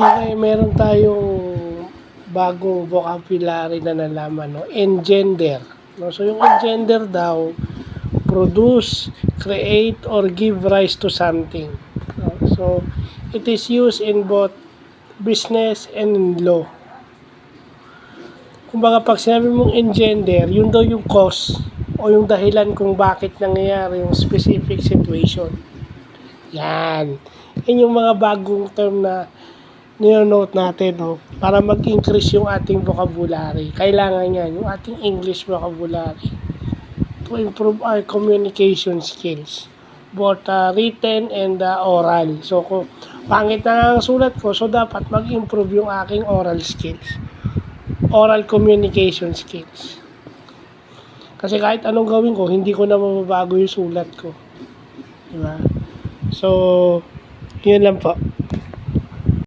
Okay, meron tayong bagong vocabulary na nalaman, no? Engender. No? So, yung engender daw, produce, create, or give rise to something. No? So, it is used in both business and in law. Kumbaga, pag sinabi mong engender, yun daw yung cause o yung dahilan kung bakit nangyayari yung specific situation. Yan. Yan yung mga bagong term na nino-note natin, no? Para mag-increase yung ating vocabulary. Kailangan yan, yung ating English vocabulary to improve our communication skills, both written and oral. So, kung pangit na ang sulat ko, so dapat mag-improve yung aking oral skills, oral communication skills. Kasi kahit anong gawin ko, hindi ko na mababago yung sulat ko. Diba? So, yun lang po.